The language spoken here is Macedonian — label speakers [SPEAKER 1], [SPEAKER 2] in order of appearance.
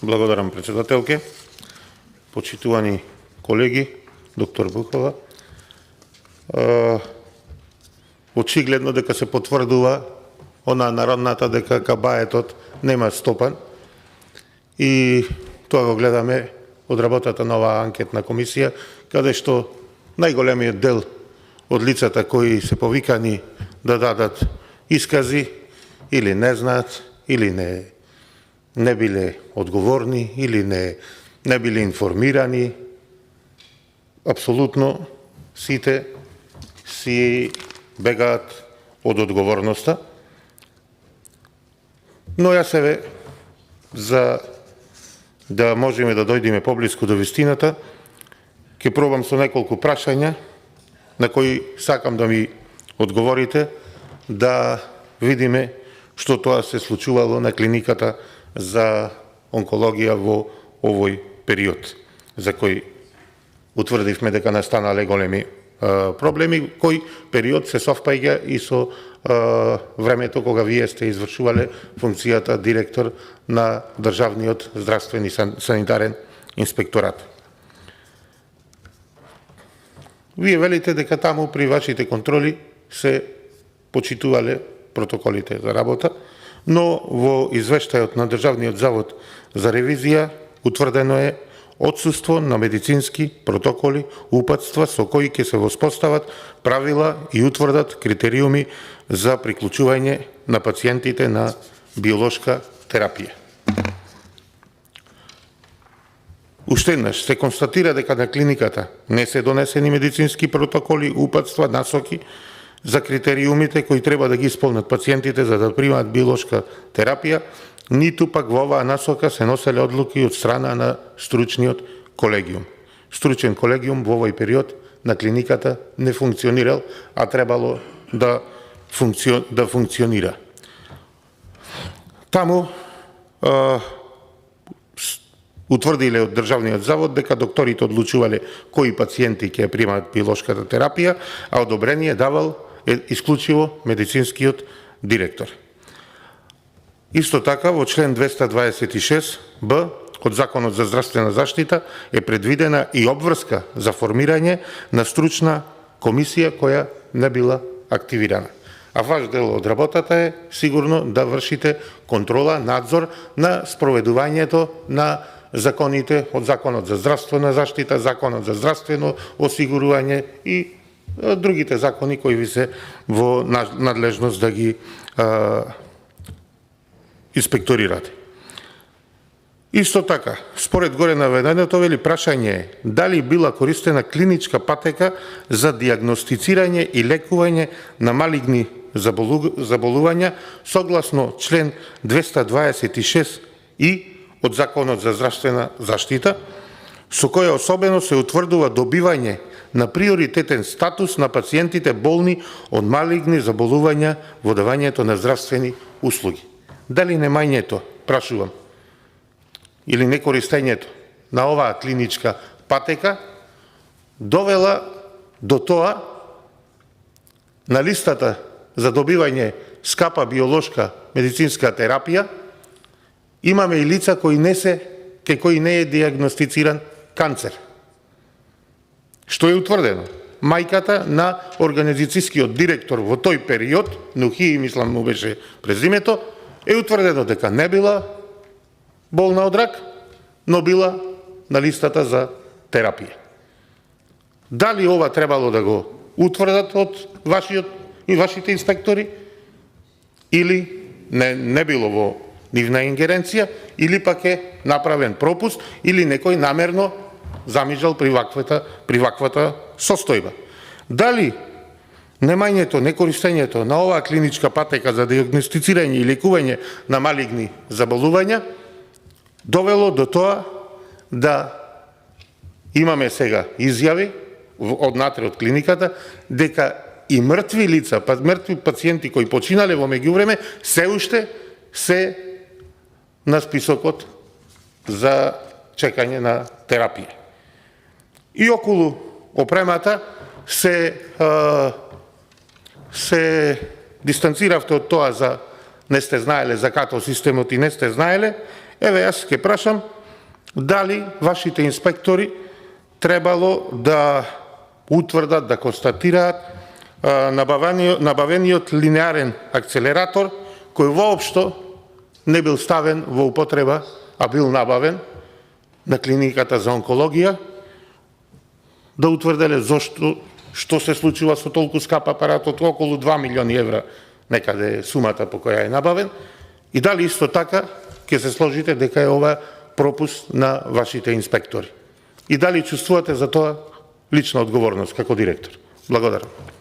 [SPEAKER 1] Благодарам, председателке. Почитувани колеги, доктор Бухова, очигледно дека се потврдува она народната дека кабаетот нема стопан и тоа го гледаме од работата на оваа анкетна комисија, каде што најголемиот дел од лицата кои се повикани да дадат искази или не знаат, или не биле одговорни, или не биле информирани, апсолутно сите си бегаат од одговорноста. Но јас еве, за да можеме да дојдеме поблиску до вистината, ќе пробам со неколку прашања на кои сакам да ми одговорите, да видиме што тоа се случувало на клиниката за онкологија во овој период, за кој утврдивме дека настанале големи проблеми, кој период се совпаѓа и со времето кога вие сте извршувале функцијата директор на Државниот здравствен и санитарен инспекторат. Вие велите дека таму при вашите контроли се почитувале протоколите за работа, но во извештајот на Државниот завод за ревизија утврдено е отсуство на медицински протоколи, упатства со кои ќе се воспостават правила и утврдат критериуми за приклучување на пациентите на биолошка терапија. Уште еднаш се констатира дека на клиниката не се донесени медицински протоколи, упатства, насоки за критериумите кои треба да ги исполнат пациентите за да примаат биолошка терапија, ниту пак во оваа насока се носеле одлуки од страна на стручниот колегиум. Стручен колегиум во овој период на клиниката не функционирал, а требало да функционира. Таму утврдиле од Државниот завод дека докторите одлучувале кои пациенти ќе примаат биолошката терапија, а одобрение давал исклучиво медицинскиот директор. Исто така, во член 226б од Законот за здравствена заштита е предвидена и обврска за формирање на стручна комисија која не била активирана. А ваш дел од работата е сигурно да вршите контрола, надзор на спроведувањето на законите од Законот за здравствена заштита, Законот за здравствено осигурување и другите закони кои ви се во надлежност да ги инспекторирате. Исто така, според горе наведеното, вели прашање е дали била користена клиничка патека за диагностицирање и лекување на малигни заболувања согласно член 226 и од Законот за здравствена заштита, со која особено се утврдува добивање на приоритетен статус на пациентите болни од малигни заболувања во давањето на здравствени услуги. Дали немањето, прашувам, или некористењето на оваа клиничка патека довела до тоа на листата за добивање скапа биолошка медицинска терапија имаме и лица кои кај кои не е диагностициран канцер. Што е утврдено? Мајката на организацијскиот директор во тој период, Нухи, мислам му беше презимето, е утврдено дека не била болна од рак, но била на листата за терапија. Дали ова требало да го утврдат од вашите инспектори, или не било во нивна ингеренција, или пак е направен пропуст, или некој намерно замижал при ваквата состојба. Дали немањето, некористењето на оваа клиничка патека за диагностицирање и лекување на малигни заболувања довело до тоа да имаме сега изјави однатре од клиниката дека и мртви лица, мртви пациенти кои починале во меѓувреме, се уште се на списокот за чекање на терапија. И околу опремата се дистанциравте од тоа за не сте знаеле за като системот и не сте знаеле, Еве, јас ќе прашам дали вашите инспектори требало да утврдат, да констатираат набавениот линеарен акцелератор, кој воопшто не бил ставен во употреба, а бил набавен на клиниката за онкологија, да утврделе зошто, што се случува со толку скап апаратот, околу 2 милиони евра некаде е сумата по која е набавен, и дали исто така ќе се сложите дека е ова пропуст на вашите инспектори. И дали чувствувате за тоа лична одговорност како директор. Благодарам.